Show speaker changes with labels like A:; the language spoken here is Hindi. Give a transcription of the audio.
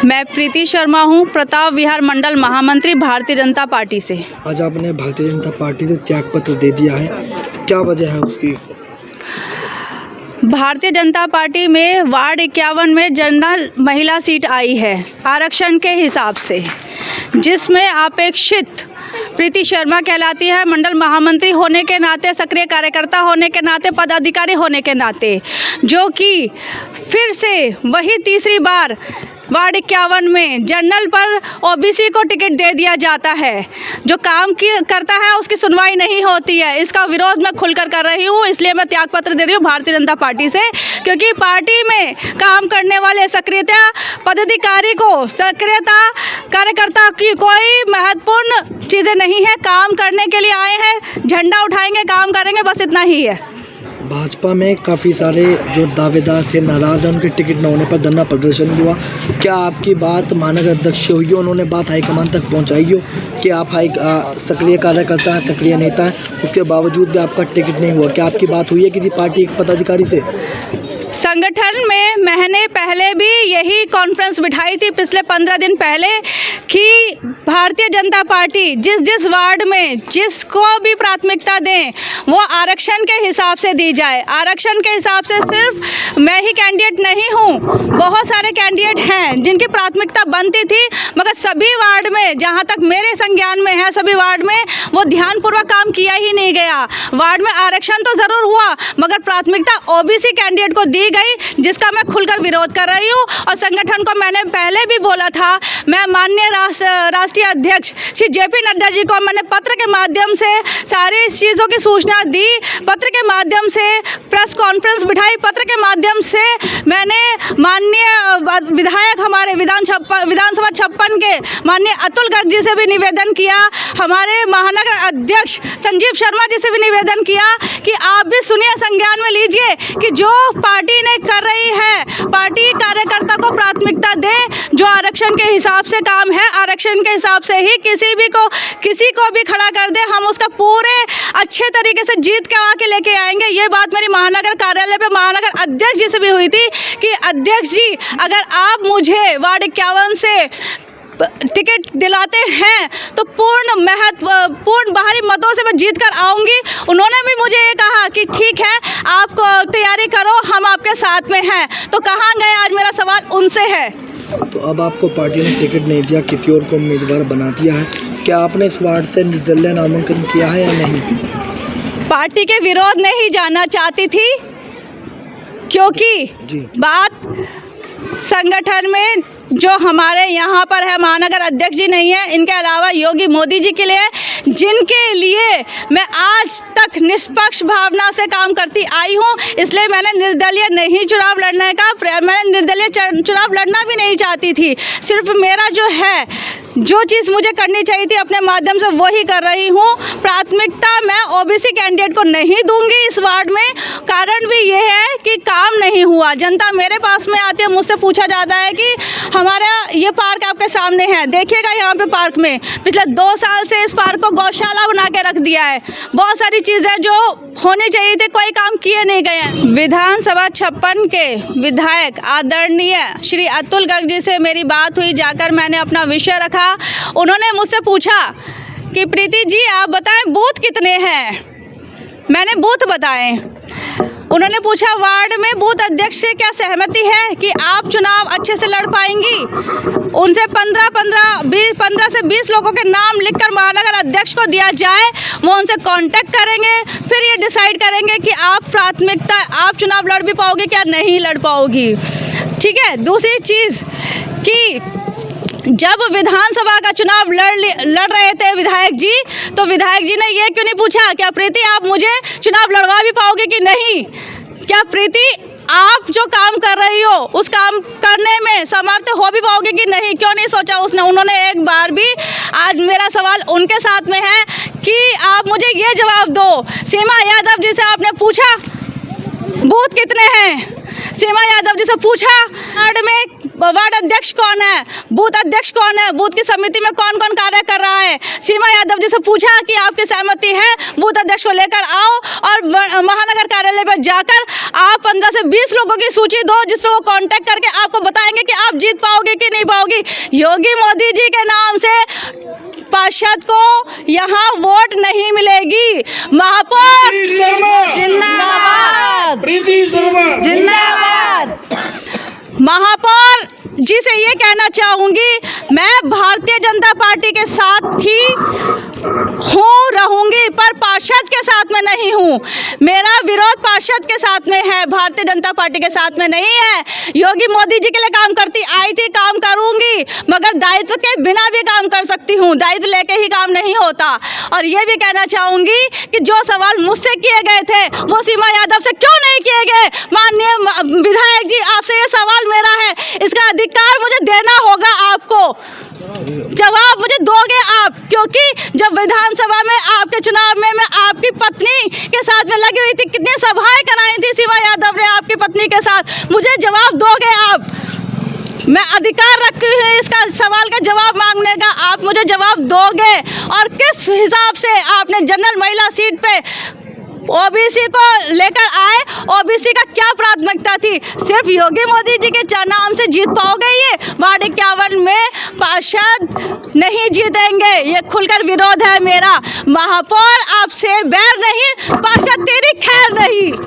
A: मैं प्रीति शर्मा हूँ, प्रताप विहार मंडल महामंत्री भारतीय जनता पार्टी से।
B: आज आपने भारतीय जनता पार्टी से त्यागपत्र दे दिया है, क्या वजह है उसकी?
A: भारतीय जनता पार्टी में वार्ड 51 में जनरल महिला सीट आई है आरक्षण के हिसाब से, जिसमें अपेक्षित प्रीति शर्मा कहलाती है। मंडल महामंत्री होने के नाते, सक्रिय कार्यकर्ता होने के नाते, पदाधिकारी होने के नाते, जो कि फिर से वही तीसरी बार वार्ड 51 में जनरल पर ओबीसी को टिकट दे दिया जाता है। जो काम करता है उसकी सुनवाई नहीं होती है। इसका विरोध मैं खुलकर कर रही हूँ, इसलिए मैं त्यागपत्र दे रही हूँ भारतीय जनता पार्टी से, क्योंकि पार्टी में काम करने वाले सक्रियता पदाधिकारी को, सक्रियता कार्यकर्ता की कोई महत्वपूर्ण चीज़ें नहीं है। काम करने के लिए आए हैं, झंडा उठाएंगे, काम करेंगे, बस इतना ही है।
B: भाजपा में काफ़ी सारे जो दावेदार थे नाराज हैं, उनके टिकट न होने पर धरना प्रदर्शन हुआ। क्या आपकी बात महानगर अध्यक्ष से हुई हो, उन्होंने बात हाईकमान तक पहुंचाई हो कि आप सक्रिय कार्यकर्ता हैं, सक्रिय नेता हैं, उसके बावजूद भी आपका टिकट नहीं हुआ? क्या आपकी बात हुई है किसी पार्टी के पदाधिकारी से?
A: संगठन में मैंने पहले भी यही कॉन्फ्रेंस बिठाई थी पिछले 15 दिन पहले कि भारतीय जनता पार्टी जिस वार्ड में जिसको भी प्राथमिकता दें वो आरक्षण के हिसाब से दी जाए। आरक्षण के हिसाब से सिर्फ मैं ही कैंडिडेट नहीं हूँ, बहुत सारे कैंडिडेट हैं जिनकी प्राथमिकता बनती थी, मगर सभी वार्ड में, जहाँ तक मेरे संज्ञान में है, सभी वार्ड में वो ध्यानपूर्वक काम किया ही नहीं गया। वार्ड में आरक्षण तो ज़रूर हुआ, मगर प्राथमिकता ओबीसी कैंडिडेट को दी गई, जिसका मैं खुलकर विरोध कर रही हूँ। और संगठन को मैंने पहले भी बोला था, मैं माननीय राष्ट्रीय अध्यक्ष श्री जेपी नड्डा जी को मैंने पत्र के माध्यम से सारी चीज़ों की सूचना दी, पत्र के माध्यम से प्रेस कॉन्फ्रेंस बिठाई, पत्र के माध्यम से मैंने माननीय विधायक हमारे विधानसभा 56 के माननीय अतुल गर्ग जी से भी निवेदन किया, हमारे महानगर अध्यक्ष संजीव शर्मा जी से भी निवेदन किया कि आप भी सुनिए, संज्ञान में लीजिए कि जो पार्टी ने कर रही है, पार्टी कार्यकर्ता को प्राथमिकता दे। जो आरक्षण के हिसाब से काम है, आरक्षण के हिसाब से ही किसी को भी खड़ा कर दे, हम उसका पूरे अच्छे तरीके से जीत के आके लेके आएंगे। ये बात मेरी महानगर कार्यालय पे महानगर अध्यक्ष जी से भी हुई थी कि अध्यक्ष जी, अगर आप मुझे वार्ड 51 से टिकट दिलाते हैं तो पूर्ण बाहरी मतों से मैं जीत कर आऊँगी। उन्होंने भी मुझे ये कहा कि ठीक है, आप तैयारी करो, हम आपके साथ में हैं। तो कहाँ गए, आज मेरा सवाल उनसे है।
B: तो अब आपको पार्टी ने टिकट नहीं दिया, किसी और को उम्मीदवार बना दिया है, क्या आपने इस वार्ड से निर्दलीय नामांकन किया है या नहीं?
A: पार्टी के विरोध में ही जाना चाहती थी, क्योंकि बात संगठन में जो हमारे यहाँ पर है महानगर अध्यक्ष जी नहीं है, इनके अलावा योगी मोदी जी के लिए, जिनके लिए मैं आज तक निष्पक्ष भावना से काम करती आई हूँ। इसलिए मैंने निर्दलीय नहीं चुनाव लड़ने का, मैंने निर्दलीय चुनाव लड़ना भी नहीं चाहती थी। सिर्फ मेरा जो है, जो चीज़ मुझे करनी चाहिए थी अपने माध्यम से वही कर रही हूँ। प्राथमिकता मैं ओबीसी कैंडिडेट को नहीं दूंगी इस वार्ड में। कारण भी ये है कि काम नहीं हुआ। जनता मेरे पास में आती है, मुझसे पूछा जाता है कि हमारा ये पार्क आपके सामने है, देखिएगा यहाँ पे पार्क में पिछले 2 साल से इस पार्क को गौशाला बना के रख दिया है। बहुत सारी चीज़ें जो होनी चाहिए थी, कोई काम किए नहीं गए हैं। विधानसभा 56 के विधायक आदरणीय श्री अतुल गर्ग जी से मेरी बात हुई, जाकर मैंने अपना विषय रखा। उन्होंने मुझसे पूछा कि प्रीति जी आप बताएं बूथ कितने हैं। मैंने बूथ बताए। उन्होंने पूछा वार्ड में बूथ अध्यक्ष से क्या सहमति है कि आप चुनाव अच्छे से लड़ पाएंगी। उनसे 15 से 20 लोगों के नाम लिखकर महानगर अध्यक्ष को दिया जाए, वो उनसे कांटेक्ट करेंगे, फिर ये डिसाइड करेंगे कि आप चुनाव लड़ भी पाओगे क्या नहीं लड़ पाओगी। ठीक है। दूसरी चीज़ कि जब विधानसभा का चुनाव लड़ रहे थे विधायक जी, तो विधायक जी ने ये क्यों नहीं पूछा क्या प्रीति आप मुझे चुनाव लड़वा भी पाओगे कि नहीं, क्या प्रीति आप जो काम कर रही हो उस काम करने में समर्थ हो भी पाओगे कि नहीं, क्यों नहीं सोचा उन्होंने एक बार भी। आज मेरा सवाल उनके साथ में है कि आप मुझे ये जवाब दो, सीमा यादव जी से आपने पूछा बूथ कितने हैं, सीमा यादव जी से पूछा वार्ड में वार्ड अध्यक्ष कौन है, बूथ अध्यक्ष कौन है, बूथ की समिति में कौन कौन कार्य कर रहा है। सीमा यादव जी से पूछा कि आपकी सहमति है, बूथ अध्यक्ष को लेकर आओ और महानगर कार्यालय पर जाकर आप 15 से 20 लोगों की सूची दो, जिसपे वो कांटेक्ट करके आपको बताएंगे कि आप जीत पाओगे कि नहीं पाओगे। चाहूँगी, योगी मोदी जी के नाम से पार्षद को यहाँ वोट नहीं मिलेगी। महापौर जिंदाबाद,
C: प्रीति शर्मा
A: जिंदाबाद। महापौर जी से ये कहना चाहूँगी, मैं भारतीय जनता पार्टी के साथ ही रहूँगी, पर पार्षद के साथ में नहीं हूँ। मेरा विरोध पार्षद के साथ में है, भारतीय जनता पार्टी के साथ में नहीं है। योगी मोदी जी के लिए काम करती आई थी, काम करूँगी, मगर दायित्व के बिना भी काम कर सकती हूँ, दायित्व लेके ही काम नहीं होता। और ये भी कहना चाहूँगी कि जो सवाल मुझसे किए गए थे वो सीमा यादव से क्यों नहीं किए गए। माननीय विधायक जी, आपसे ये सवाल मेरा है, इसका अधिकार मुझे देना होगा, आपको जवाब मुझे दोगे आप, क्योंकि जब विधानसभा में आपके चुनाव में मैं आपकी पत्नी के साथ में लगी हुई थी, कितनी सभाएं कराई थी सीमा यादव ने आपकी पत्नी के साथ, मुझे जवाब दोगे आप। मैं अधिकार रखती हूँ इसका सवाल का जवाब मांगने का, आप मुझे जवाब दोगे। और किस हिसाब से आपने जनरल महिला सीट पे ओबीसी को लेकर आए, ओबीसी का क्या प्राथमिकता थी? सिर्फ योगी मोदी जी के नाम से जीत पाओगे ये? वार्ड 51 में पार्षद नहीं जीतेंगे, ये खुलकर विरोध है मेरा। महापौर आपसे बैर नहीं, पार्षद तेरी खैर नहीं।